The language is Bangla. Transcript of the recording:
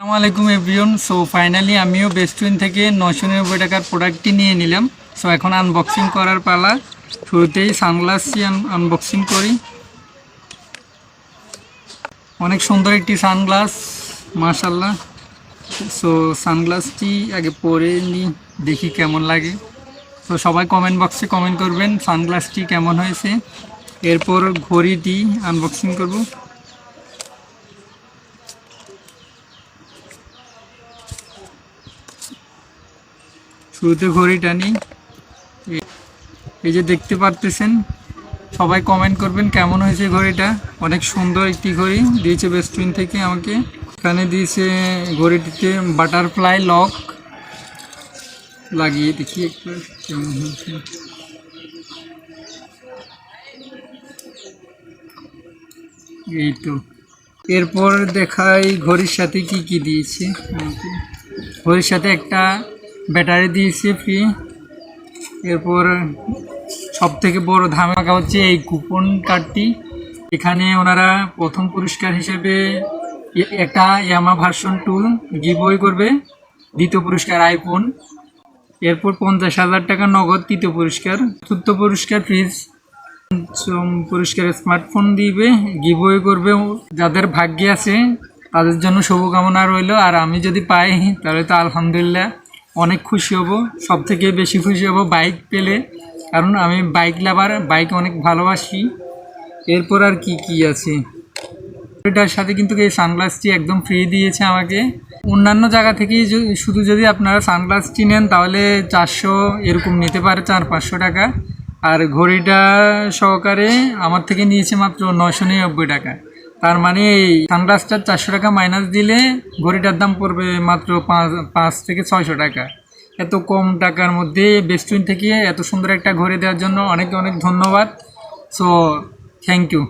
আসসালামু আলাইকুম এভরিওন। সো ফাইনালি আমিও বেস্টুইন থেকে 990 টাকার প্রোডাক্টটি নিয়ে নিলাম। সো এখন আনবক্সিং করার পালা। শুরুতেই সানগ্লাসটি আনবক্সিং করি। অনেক সুন্দর একটি সানগ্লাস, মাশাল্লাহ। সো সানগ্লাসটি আগে পরে নিই, দেখি কেমন লাগে। তো সবাই কমেন্ট বক্সে কমেন্ট করবেন সানগ্লাসটি কেমন হয়েছে। এরপর ঘড়িটি আনবক্সিং করব। শুরুতে ঘড়িটা নিই। এই যে দেখতে পারতেছেন, সবাই কমেন্ট করবেন কেমন হয়েছে ঘড়িটা। অনেক সুন্দর একটি ঘড়ি দিয়েছে বেস্টুইন থেকে আমাকে। এখানে দিয়েছে ঘড়িটিতে বাটারফ্লাই লক, লাগিয়ে দেখি একটু কেমন হয়েছে। এই তো, এরপর দেখাই ঘড়ির সাথে কি কি দিয়েছে। ঘড়ির সাথে একটা ব্যাটারি দিয়েছে ফ্রি। এরপর সব থেকে বড় ধামাকা হচ্ছে এই কুপন কার্ডটি। এখানে ওনারা প্রথম পুরস্কার হিসেবে একটা ইয়ামা ভার্সন 2 গিভওয়ে করবে, দ্বিতীয় পুরস্কার আইফোন, এরপর 50,000 টাকা নগদ তৃতীয় পুরস্কার, চতুর্থ পুরস্কার ফ্রিজ, পঞ্চম পুরস্কার স্মার্টফোন দিবে, গিভওয়ে করবে। যাদের ভাগ্যে আছে তাদের জন্য শুভকামনা রইল। আর আমি যদি পাই তাহলে তো আলহামদুলিল্লাহ অনেক খুশি হব। সব থেকে বেশি খুশি হব বাইক পেলে, কারণ আমি বাইক লাভার, বাইক অনেক ভালোবাসি। এরপর আর কি কি আছে, এটার সাথে কিন্তু এই সানগ্লাসটি একদম ফ্রি দিয়েছে আমাকে। অন্যান্য জায়গা থেকেই শুধু যদি আপনারা সানগ্লাসটি নেন তাহলে 400 এরকম নিতে পারে, 400-500 টাকা। আর ঘড়িটা সহকারে আমার থেকে নিয়েছে মাত্র 990 টাকা। তার মানে এই সানগ্লাসটার 400 টাকা মাইনাস দিলে ঘড়িটার দাম পড়বে মাত্র 5 থেকে 600 টাকা। এত কম টাকার মধ্যে বেস্টুইন থেকে এত সুন্দর একটা ঘড়ি দেওয়ার জন্য অনেক অনেক ধন্যবাদ। So thank you.